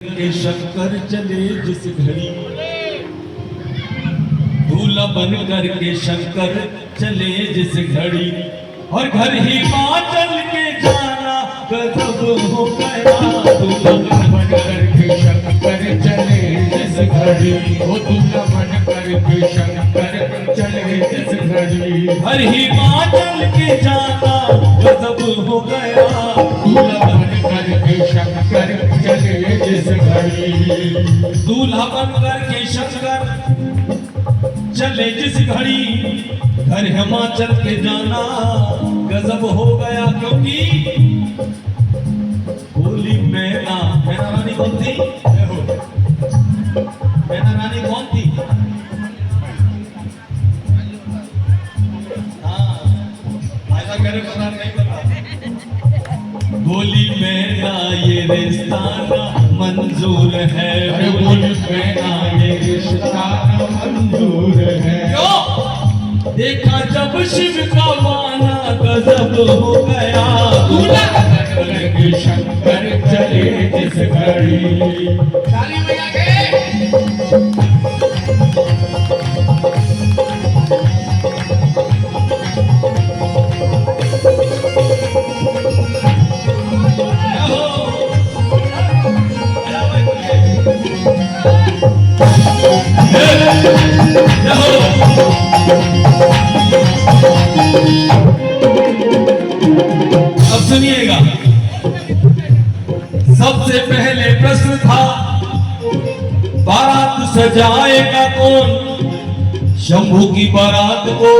के शंकर चले जिस घड़ी, दूल्हा बन कर के शंकर चले जिस घड़ी, और घर ही माँ चल के जाना गजब हो गया। दूल्हा बन कर के शंकर चले जिस घड़ी, वो दूल्हा बन कर के शंकर चले जिस घड़ी, घर ही माँ चल के जाना गजब हो गया। दूल्हा बन कर के शंकर चले जिस घड़ी, दूल्हा बन कर के शंकर चले जिस घड़ी, घर हिमाचल के जाना गजब हो गया। क्योंकि बोली मैना रानी कौन थी? मैना रानी कौन थी? हाँ, ऐसा करे पता नहीं पता। बोली मैना ये रिश्ता ना मंजूर है, बोली मैना ये रिश्ता ना मंजूर है। क्यों? देखा जब शिव का माना गजब हो गया। दूल्हा बन के शंकर चले जिस घड़ी, ताली बजा के अब सुनिएगा। सबसे पहले प्रश्न था बारात सजाएगा कौन? शंभू की बारात को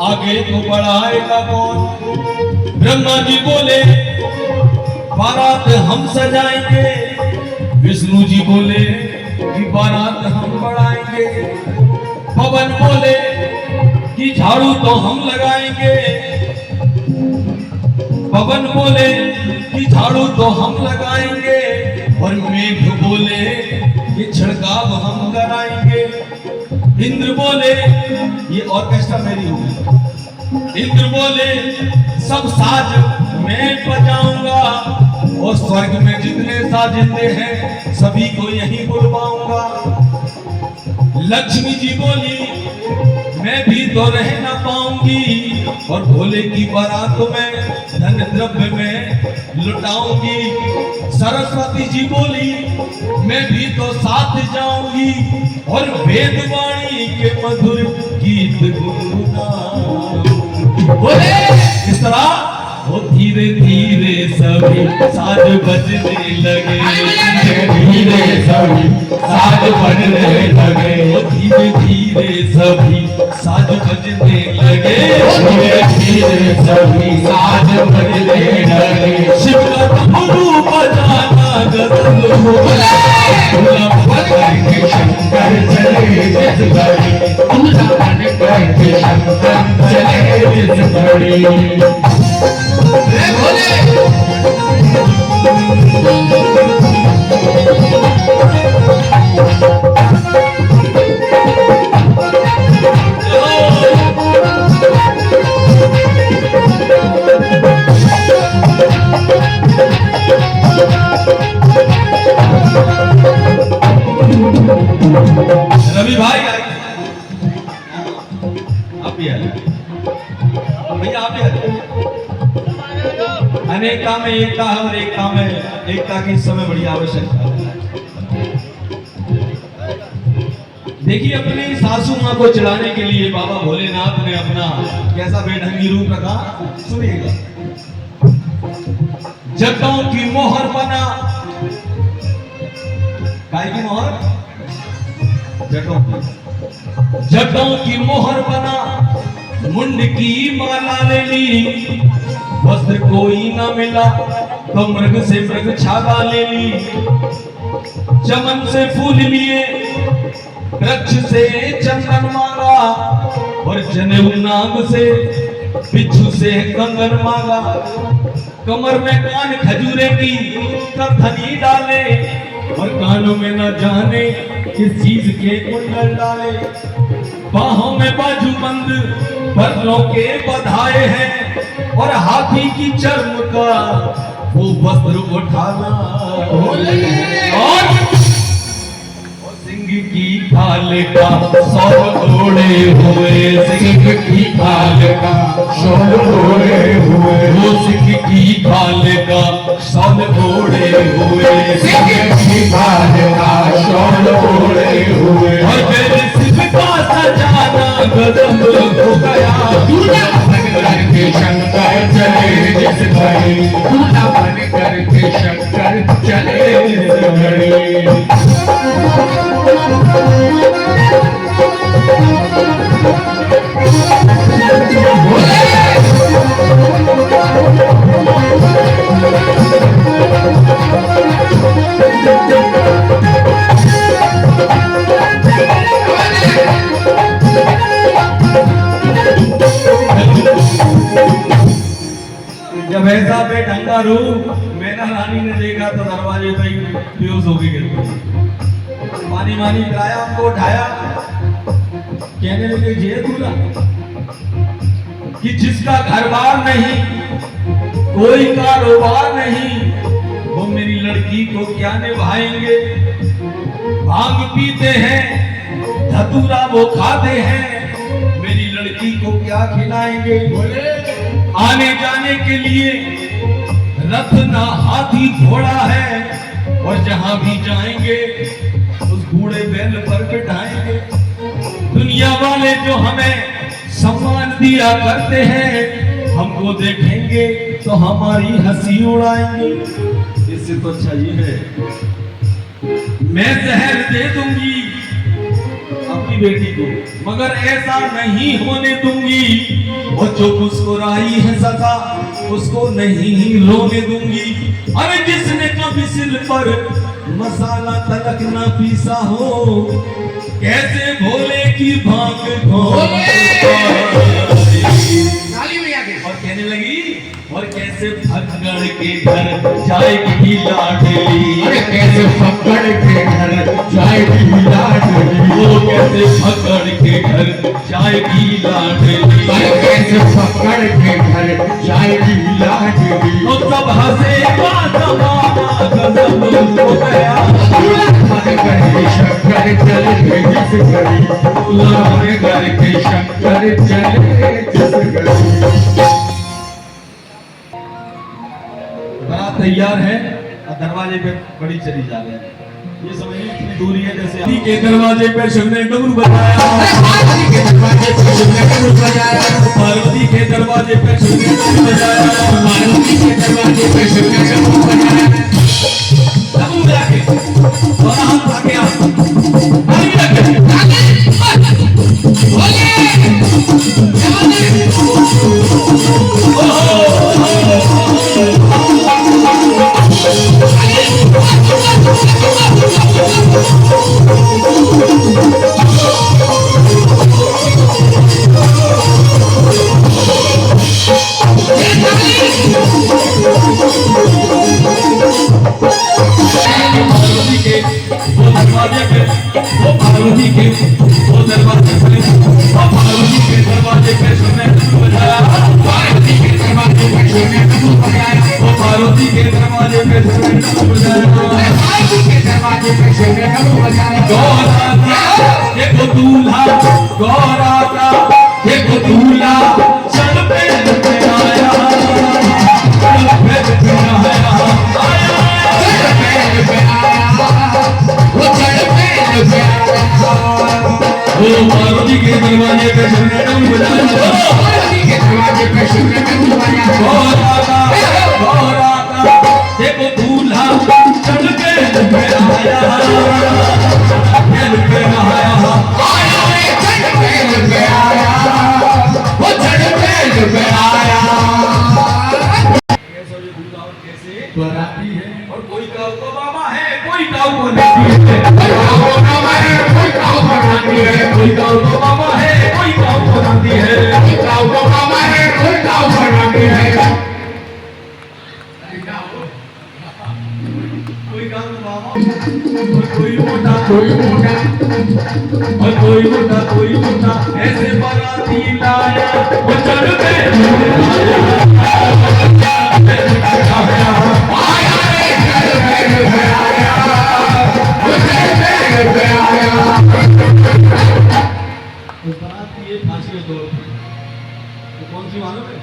आगे को बढ़ाएगा कौन? ब्रह्मा जी बोले बारात हम सजाएंगे, विष्णु जी बोले कि बारात हम बढ़ाएंगे, पवन बोले कि झाड़ू तो हम लगाएंगे, पवन बोले कि झाड़ू तो हम लगाएंगे, और मेघ बोले कि छिड़काव हम कराएंगे। इंद्र बोले ये ऑर्केस्ट्रा मेरी होगी। इंद्र बोले सब साज मैं बजाऊंगा, और स्वर्ग में जितने साजिंदे हैं सभी को यहीं बुलवाऊंगा। लक्ष्मी जी बोली मैं भी तो रह ना पाऊंगी, और भोले की बारात में धन द्रव्य में लुटाऊंगी। सरस्वती जी बोली मैं भी तो साथ जाऊंगी, और वेद वाणी के मधुर गीत गुनगुनाऊंगी। बोले इस तरह वो धीरे धीरे सभी साज बजने लगे, धीरे सभी साज बजने लगे, वो धीरे धीरे सभी साज बजने लगे, धीरे धीरे सभी साज बजने लगे। शिव का डमरू बजाना गजब हो गया। दूल्हा बन के शंकर चले जिस घड़ी, दूल्हा बन के शंकर चले जिस घड़ी। रवि भाई आप भी आए, भैया आप भी आए। अनेकता में एकता है, और एकता में एकता की इस समय बड़ी आवश्यकता है। देखिए अपनी सासू मां को चिढ़ाने के लिए बाबा भोलेनाथ ने अपना कैसा बेढंगी रूप रखा, सुनिएगा। जटों की मोहर बना, काय की मोहर? जटों की मोहर बना, मुंड की माला ले ली, वस्त्र कोई ना मिला तो मृग से मृग छाला ले ली। चमन से फूल लिए, वृक्ष से चंदन मांगा, और जनेऊ नाग से बिच्छू से कंगन मांगा। कमर में कान खजूरे की करधनी डाले, और कानों में न जाने किस चीज के कुंडल डाले। बाहों में बाजूबंद बदलों के बधाए हैं, और हाथी की चर्म का वो वस्त्र उठाना और सिंह की खाल का शॉल ओढ़े हुए, सिंह की खाल का शॉल ओढ़े हुए, वो सिंह की खाल का शॉल ओढ़े हुए, सिंह की खाल का शॉल ओढ़े हुए, और मेरे सिंह का सजाना गजब हो गया। दूल्हा बन करके शंकर चले जिस घड़ी, दूल्हा बन करके शंकर चले जिस घड़ी। जब ऐसा बेढंगा रूप मैना रानी ने देखा तो दरवाजे पे ही बेहोश हो गई गिर पड़ी। पानी वानी पिलाया, हमको उठाया, कहने लगे ये दूल्हा कि जिसका घर बार नहीं, कोई कारोबार नहीं, वो मेरी लड़की को क्या निभाएंगे। भांग पीते हैं, धतूरा वो खाते हैं, मेरी लड़की को क्या खिलाएंगे। बोले आने जाने के लिए रथ ना हाथी घोड़ा है, और जहां भी जाएंगे उस घोड़े बैल पर बिठाएंगे। दुनिया वाले जो हमें सम्मान दिया करते हैं, हमको देखेंगे तो हमारी हंसी उड़ाएंगे। इससे तो अच्छा ये है मैं जहर दे दूंगी अपनी बेटी को, मगर ऐसा नहीं होने दूंगी। वो जो मुस्कुराई है सदा उसको नहीं रोने दूंगी। अरे जिसने कभी सिल पर मसाला तलक ना पीसा हो, कैसे भोले की भांग और कहने लगी, और कैसे फक्कड़ के घर जाएगी लाडली, अरे कैसे फक्कड़ के घर जाएगी लाडली, वो कैसे फक्कड़ के घर जाएगी लाडली, अरे कैसे फक्कड़ के घर जाएगी लाडली। तो सब हंसेगा जमाना गजब हो गया। मन करके शंकर चले जिस घड़ी, मन करके शंकर चले जिस घड़ी। बारात तैयार है और दरवाजे पे बड़ी चली जा रही है। ये समझिए कितनी दूरी है। जैसे हाथी के दरवाजे पे शिव ने डमरू बजाया, हाथी के दरवाजे पे शिव ने डमरू बजाया, पार्वती के दरवाजे पे शिव ने डमरू बजाया, पार्वती के दरवाजे पे शिव ने डमरू बजाया। डमरू जाके और हाथ आगे आ आगे रखे बोले पार्वती के वो दरवाजे पे पार्वती के दरवाजे पे सुनने बजाया, पार्वती के दरवाजे पे सुनने बजाया, वो पार्वती के दरवाजे पे सुनने बजाया, पार्वती के दरवाजे पे सुनने बजाया। गौराता देखो दूल्हा, गौराता देखो दूल्हा, चल पे आया, चल पे आया, वो पार्वती के दरवाजे पे सुनने बजाया, पार्वती के दरवाजे पे सुनने बजाया। गौराता गौराता देखो दूल्हा चढ़ के आया, चढ़ पे आया, वो चढ़ पे आया। बराती है और कोई काऊ को मामा है, कोई काऊ को नहीं है, कोई काऊ को मामा है, कोई काऊ को नाती है, कोई काऊ को मामा है, कोई काऊ को नाती है, कोई काऊ को मामा है, कोई काऊ को नाती है, कोई काऊ को मामा कोई मोटा और कोई मोटा ऐसे बाराती लाया वो चढ़ के कौन सी मालूम है?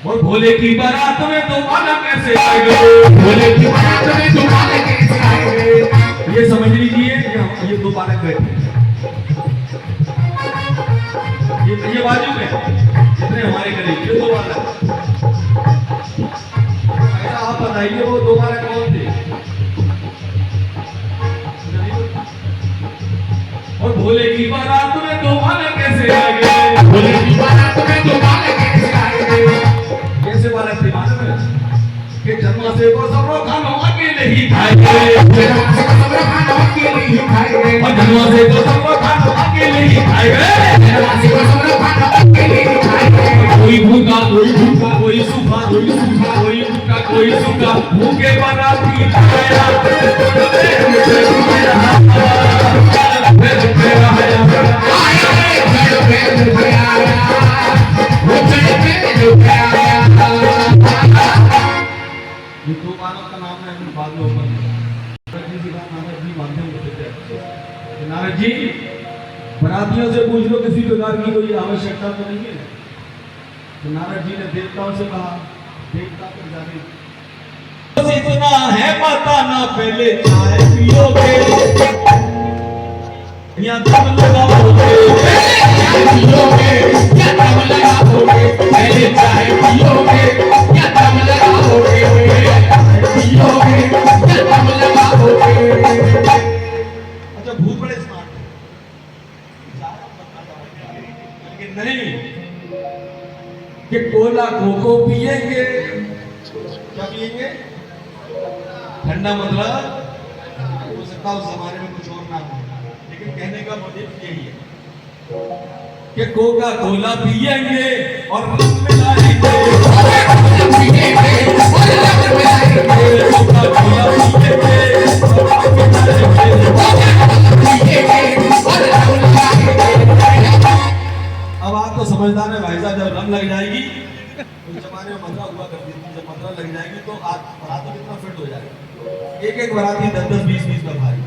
और भोले की बारात में तो माला कैसे आएंगे? भोले की बारात में तो माला कैसे आएंगे? ये समझ लीजिए, ये दो बालक बैठे, ये बाजू में जितने हमारे करीब ये दो बालक, ऐसा आप बताइए वो दो बालक कौन थे? और भोले की बारात में दो बालक कैसे आएंगे? भोले की बारात में दो बालक कैसे आएंगे? कैसे बालक थे मालूम है? कि जन्मा से को सब लोग खाना अकेले ही खाएंगे, जन्मा से को सब लोग खाना अकेले ही खाएंगे, और जन्मा से को सब लोग खाना अकेले ही खाएंगे, जन्मा से को सब लोग खाना अकेले ही खाएंगे। कोई भूखा कोई सूखा, कोई भूखा कोई सूखा, भूखे बाराती आया ये दो बालों का नाम है बाद में ऊपर नारद जी माध्यम होते नारद जी बरातियों से पूछ लो किसी प्रकार की कोई आवश्यकता तो नहीं है। तो नारद जी ने देवताओं से कहा देवता पर जाने बस इतना है बताना पहले चाय पियोगे या दम लगाओगे, या दम लगाओगे, पहले चाय पियोगे या दम लगाओगे, पियोगे या दम लगाओगे। अच्छा भूख बड़े स्मार्ट लेकिन नहीं कि कोला कोको पिएंगे, क्या पिएंगे? ठंडा मतलब हो सकता उस जमाने में कुछ और ना हो, लेकिन कहने का मोटिव यही है कि कोका कोला पिएंगे और रंग मिलाएंगे, कोका कोला पिएंगे अब आप तो समझदार है भाई साहब, जब रंग लग जाएगी उस जमाने में मदरा हुआ करती थी, जब मदरा लग जाएगी तो आप बारात कितना फिट हो जाएगा, एक बाराती 10-10, 20-20 का भाई।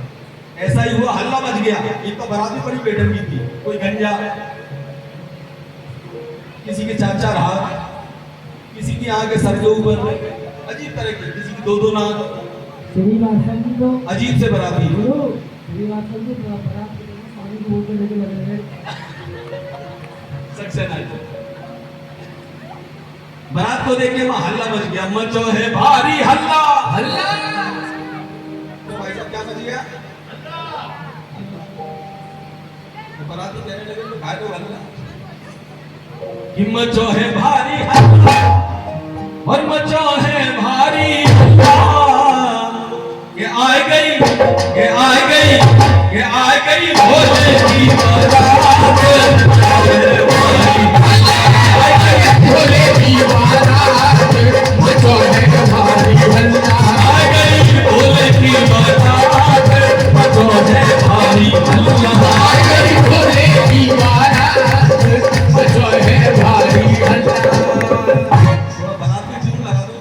ऐसा ही हुआ, हल्ला मच गया, एक तो बाराती बड़ी बेढंग की थी, कोई गंजा, किसी के 4-4 हाथ, किसी की आंख के सर के ऊपर, अजीब तरह के, किसी की 2-2 नाक, अजीब से बराती बारात को देख के वहां हल्ला मच गया, मचो है भारी हल्ला, हल्ला तो भाई साहब क्या मच गया? तो बाराती कहने लगे तो भाई तो हल्ला कि मचो है भारी हल्ला और मचो है भारी हल्ला, ये आ गई ये आ गई ये आ गई भोले की बारात, भोले की बारात, मचो है भारी हल्ला, आ गई भोले की बारात, मचो है भारी हल्ला, आ गई भोले की बारात, मचो है भारी हल्ला। बारात में क्यों लगा दो?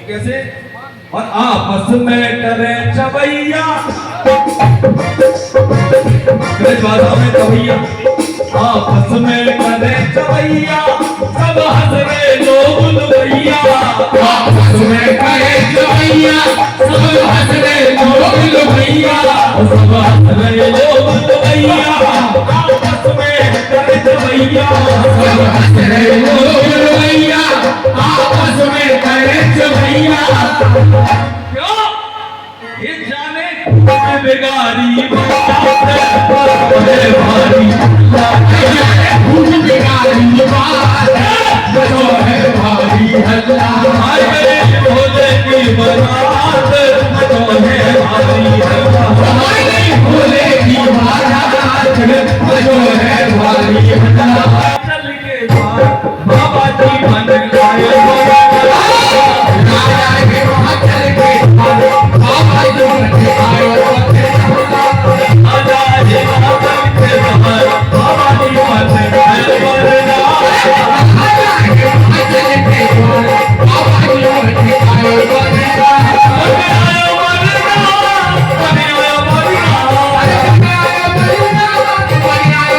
कैसे? और आपस में करे चवैया, भाषा में चवैया, आपस में करे चवैया, सब हंस रहे लोग लुभैया, आपस में करे चवैया, सब हंस रहे लोग लुभैया, सब हंस रहे लोग लुभैया, आपस में करे चवैया। भैया सब हंस रहे लोग भैया आपस में करे भैया क्यों ये जाने बेगारी भारी भूल बेगारी बात जो है भारी हल्ला भाई मेरे भोले की बारात जो है भारी हमारे भोले की बारात जो है भारी हल्ला चल के बाद बाबा जी बन गए राजा के वहाँ चल के बाबा जी बन आए आजा हे बाबा के बाहर बाबा जी बन गए वरना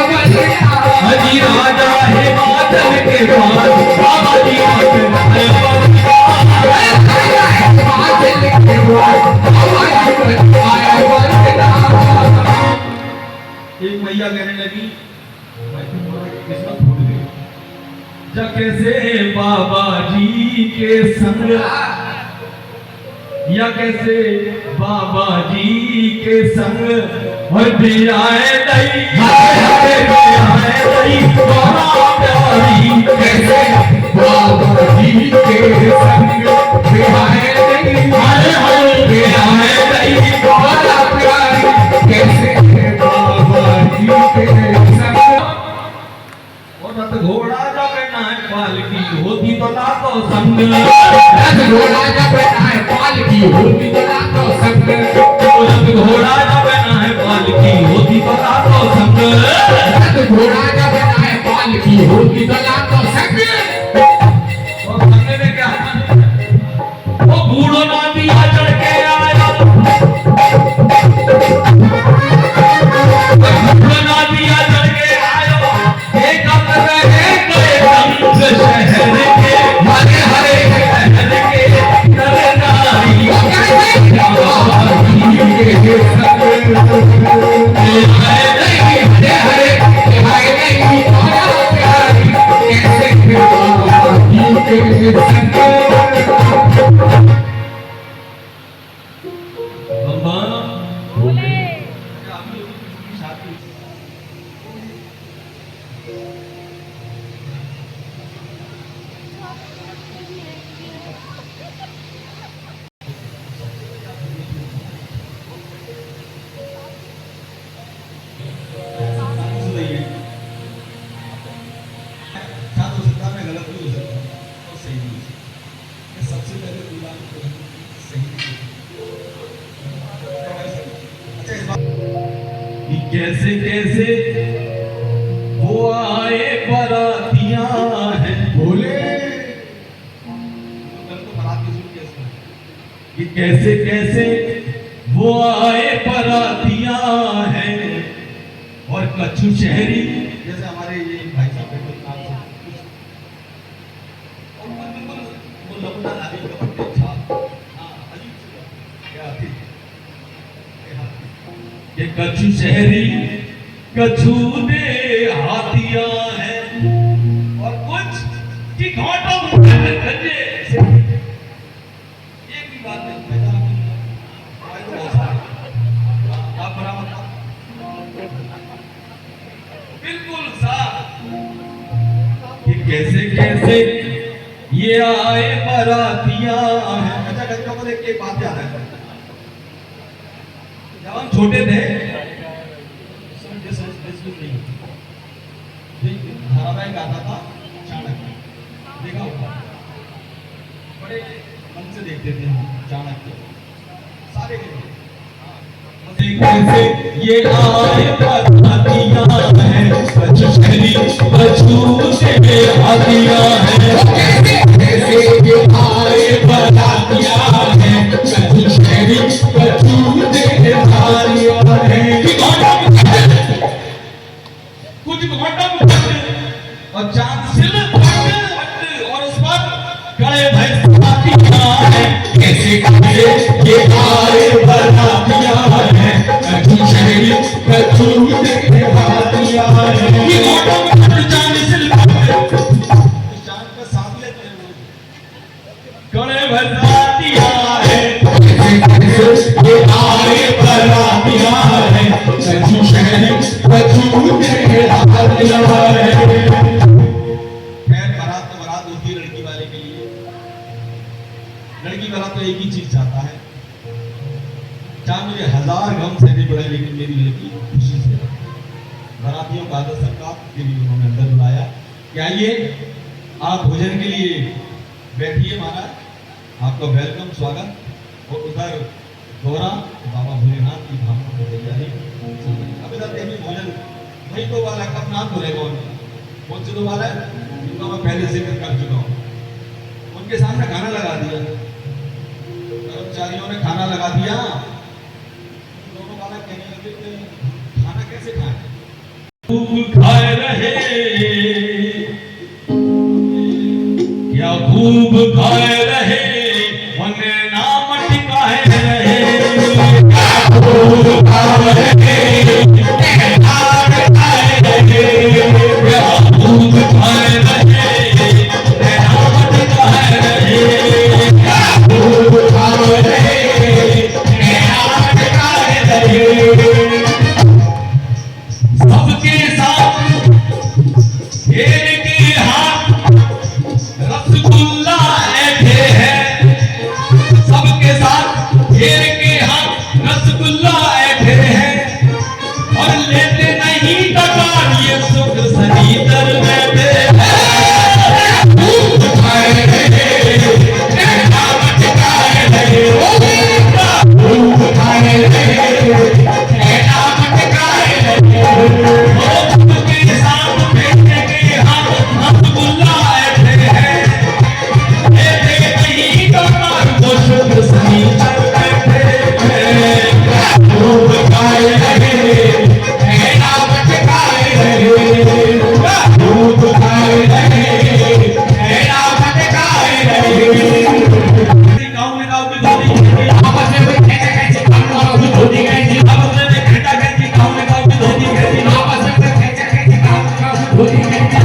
हजी राजा हिमाचल के बाद बाबा जी बन गए एक मैया कहने लगी किस्मत फूट गई जके से बाबा जी के संग या कैसे बाबा जी के संग और बियाए दई बियाए दई बड़ा प्यारी कैसे बाबा जी के संग बिहाए नहीं हाय हाय बिहाए नहीं बड़ा प्यारी कैसे बाबा जी के संग और रथ घोड़ा जब नाय पालकी होती तो ना तो संग रथ घोड़ा जब नाय पालकी होती तो ना तो संग रथ घोड़ा जब नाय पालकी होती तो ना तो संग रथ घोड़ा जब नाय पालकी होती तो ना तो संग और संग में क्या वो बूढ़ो ना दिया चढ़ के आया बूढ़ो ना दिया चढ़ के आया एक रहे गए रंग शहर के हरे हरे शहर के नरनारी अम्मा बोले अभी किसी की शादी कैसे कैसे वो आए बरातियां हैं बोले कि कैसे कैसे वो आए बरातियां हैं और कच्छु शहरी जैसे हमारे ये भाई साहब के नाम से और बिल्कुल वो लपटा आदि का छाप हां अजीब से क्या थी ये कच्छु शहरी कच्छु दे हाथिया है और कुछ की घाटों में गंजे एक भी बात नहीं मैं आप बराबर बिल्कुल साफ ये कैसे कैसे ये आए बरातियां हैं अच्छा बच्चों को देख के एक बात याद है जब हम छोटे थे धारावाहिक आता था चाणक्य देखा होगा बड़े मन से देखते थे चाणक्य सारे कैसे ये आए बरातियां हैं कच्छु शहरी कच्छु से हाथियां हैं कैसे ये आए बरातियां हैं कच्छु शहरी कच्छु से हाथियां हैं कुछ घोटम और चांद सिल और उस पर गड़े भैंस हाथियां हैं कैसे कैसे ये आए बरातियां हैं कच्छु शहरी कच्छु से हाथियां हैं ये घोटम चांद कौने बरातिया है ये आए बरातिया है सजू शहर बजू तेरा दिया है। खैर बारात तो बारात होती है लड़की वाले के लिए। लड़की वाला तो एक ही चीज चाहता है, चाहे मुझे 1000 गम से नहीं पड़े लेकिन मेरी लड़की खुशी से। बारातियों का आदर सत्कार के लिए उन्होंने अंदर बुलाया कि आइए आप भोजन के लिए बैठिए महाराज, आपका वेलकम स्वागत। और उधर गौरा बाबा भोलेनाथ की भावना की तैयारी। अब इधर देखिए भोजन वही तो वाला कब नाम बोलेगा उनका कौन से दो वाला है जिनका मैं पहले जिक्र कर चुका हूँ। उनके सामने खाना लगा दिया, कर्मचारियों ने खाना लगा दिया। दोनों वाला कहने लगे कि खाना कैसे खाएं? खूब खाए रहे क्या खूब खाए रहे उन्हें नाम टिकाए रहे। खूब खाए रहे खूब खाए रहे नाम टिकाए रहे। खूब खाए रहे सबके साथ घेर के हाथ रसगुल्ला ऐठे हैं। सबके साथ घेर के हाथ रसगुल्ला ऐठे हैं और लेते नहीं डकार ये सुख सनीतर बैठे हैं। खूब खाए रहे नाम टिकाए रहे खूब खाए रहे नाम टिकाए रहे। सबके साथ घेर के हाथ रसगुल्ला ऐठे हैं लेते नहीं डकार वो सुख सनीतर बैठे हैं। खूब खाए रहे नाम टिकाए रहे खूब खाए रहे नाम टिकाए रहे। गाँव में गाँव की धोती खेती, आपस में कोई कहता कैसे काम करो भी धोती कैसी आपस में खेता खेती, गाँव में गाँव की धोती खेती। आपस में कोई कहता कैसे काम करो भी धोती कैसी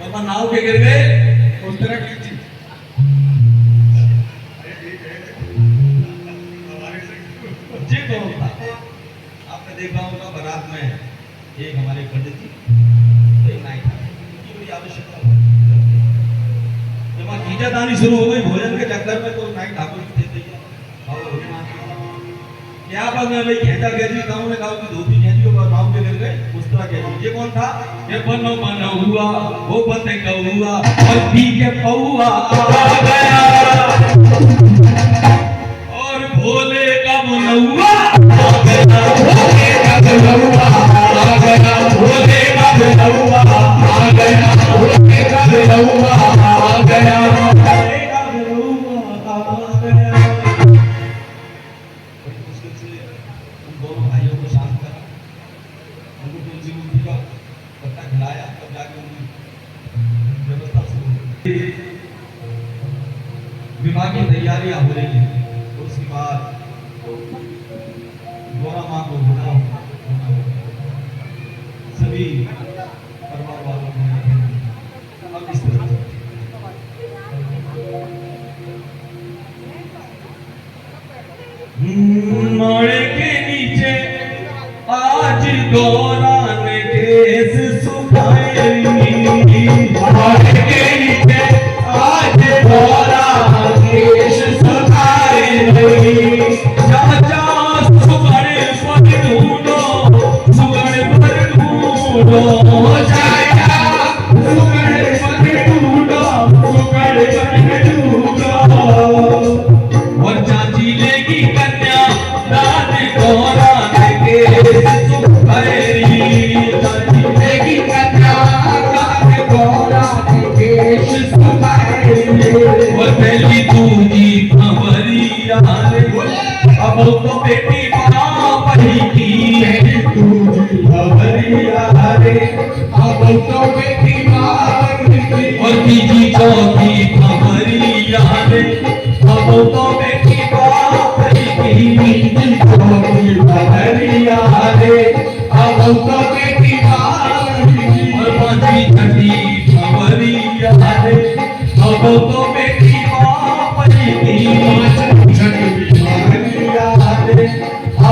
बाबा नाव के गिर गए उस तरह की चीज। जी कौन था? आपने देखा होगा बारात में एक हमारे पंडित जी एक नाई था, उनकी बड़ी आवश्यकता हुई। जब वहाँ खींचातानी शुरू हो गई भोजन के चक्कर में तो नाई ठाकुर जी थे तैयार। बाबा भोलेनाथ जी क्या बात है भाई, खेता कैसी गाँव में गाँव की धोती खेती और नाव के गिर गए उस तरह कैसी। ये कौन था? ये बनो बनो हुआ वो बते हुआ और पी के पौआ आ गया और भोले का बनौआ आ गया। भोले का बनौआ आ गया भोले का बनौआ आ गया भोले का बनौआ आ गया। भोले का बनौआ आ गया। बड़ी मुश्किल से उन दोनों भाइयों को शांत करा, उनको तुलसी मूर्ति का पत्ता खिलाया, तब जाके उनकी व्यवस्था शुरू हुई। विवाह की तैयारियां हो रही हैं। उसके बाद गौरा माँ को होना होगा। सभी परिवार वालों को अब इस तरह से माड़े के नीचे आज गौरा ने केस सुखाए। माड़े के नीचे आज गौरा केश सुखाए चाचा सुगड़ पर ढूंढो सुगड़ पर ढूंढो चाचा सुगड़ पर ढूंढो सुगड़ पर ढूंढो। और चाची लेगी कन्या दाद गौरा ने केस सुखाएरी। चाची लेगी कन्या दाद गौरा केश सुखाएरी। और पहली दूजी खबरिया रे अब तो बेटी बाप ही की पहली दूजी खबरिया रे अब तो बेटी बाप की। और तीजी चौथी खबरिया रे अब तो बेटी बाप ही की। तीजी चौथी खबरिया रे अब तो बेटी बाप की। और पांचवी छठी खबरिया रे अब तो बेटी बाप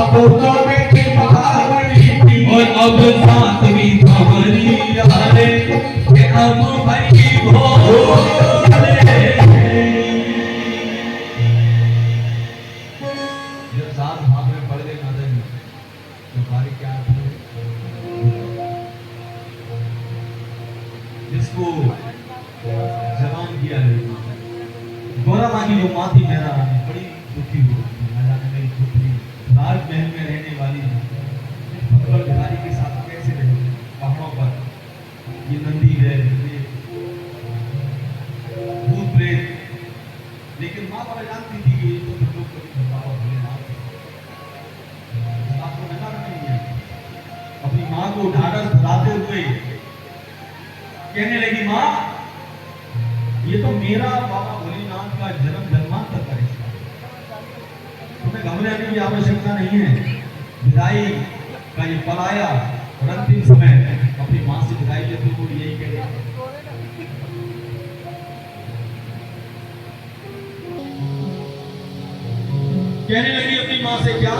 अब तो बेटी बावली और अब सातवीं खबरी आए कि अब भाई भोले। जब सात भाग में पड़ गए माता जी तो बारी क्या आती है जिसको जवान किया है गौरा माँ की जो माँ थी मेरा बड़ी दुखी हुई मैं जाने मेरी पुत्री राजमहल में रहने वाली फकड़ बिहारी के साथ कैसे रहे पहाड़ों पर ये नंदी है ये भूत प्रेत लेकिन माँ बड़ा जानती थी कि ये तो सब लोग कभी बाबा भोलेनाथ इस बात को नकार नहीं है। अपनी माँ को ढाढ़स बंधाते हुए कहने लगी माँ ये तो मेरा बाबा भोलेनाथ का जन्म जन्मांतर का रिश्ता तुम्हें घबराने की आवश्यकता नहीं है। विदाई का ये पल आया और अंतिम समय अपनी माँ से विदाई लेते हुए यही कहने लगी अपनी माँ से क्या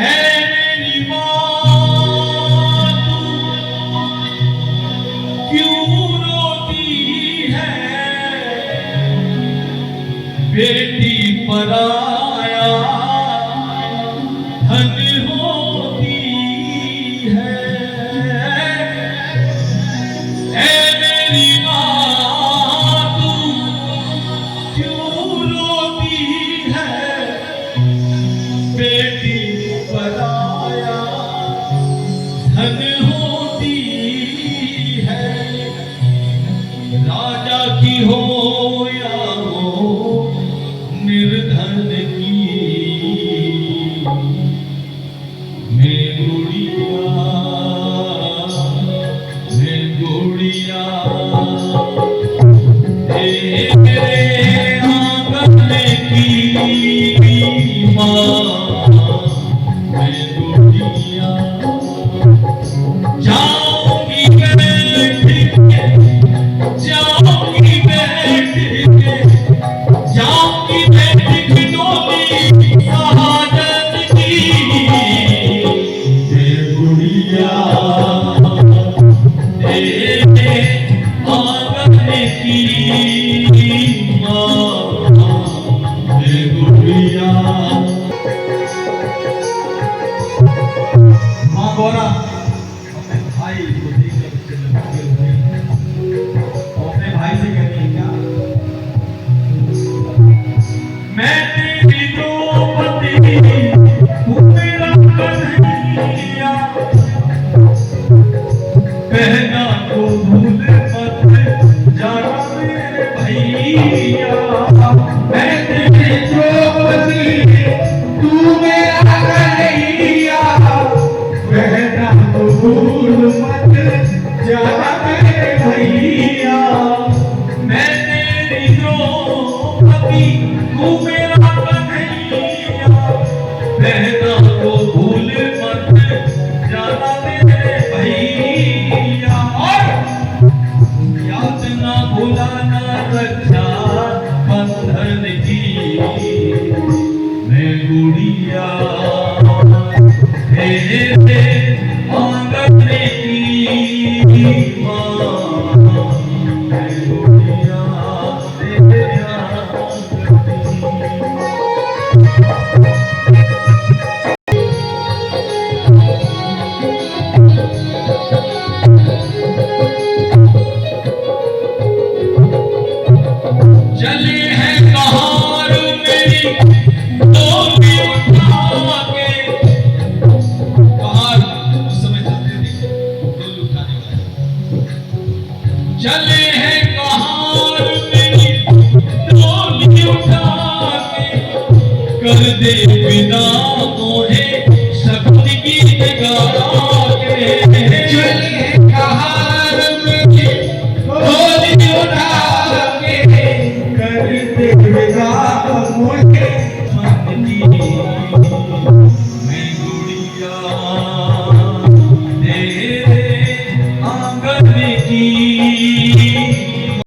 ऐ मेरी माँ क्यों रोती है बेटी पराया धन होती है। ऐ मेरी माँ तू क्यों रोती है बेटी पराया धन होती है। राजा की हो या हो निर्धन की मैं गुड़िया तेरे आंगन की माँ मैं गुड़िया जाऊंगी बैठ के जाऊंगी बैठ के जाऊंगी बैठ के डोली शहादत की जय गुड़िया तेरे आंगन की माँ जय गुड़िया। माँ गौरा अपने भाई को देखकर उसके लपके हुए और अपने भाई से कहती है क्या मैं तेरी द्रौपदी तू मेरा कन्हैया कहना तो भूल मत जाना मेरे भैया। मैं तेरी द्रौपदी तू मेरा कन्हैया कहना तो भूल मत जाना मेरे भैया। मैं तेरी द्रौपदी तू मेरा कन्हैया कहना तो भूल मत जाना मेरे भैया। और याद ना भुलाना रक्षा बंधन की मैं गुड़िया तेरे आंगन की माँ मैं गुड़िया तेरे आंगन चले हैं कहार मेरी डोली उठा के कहार उस समय चलते थे डोली उठाने वाले चले हैं कहार मेरी डोली उठा के कर दे बिना मोहे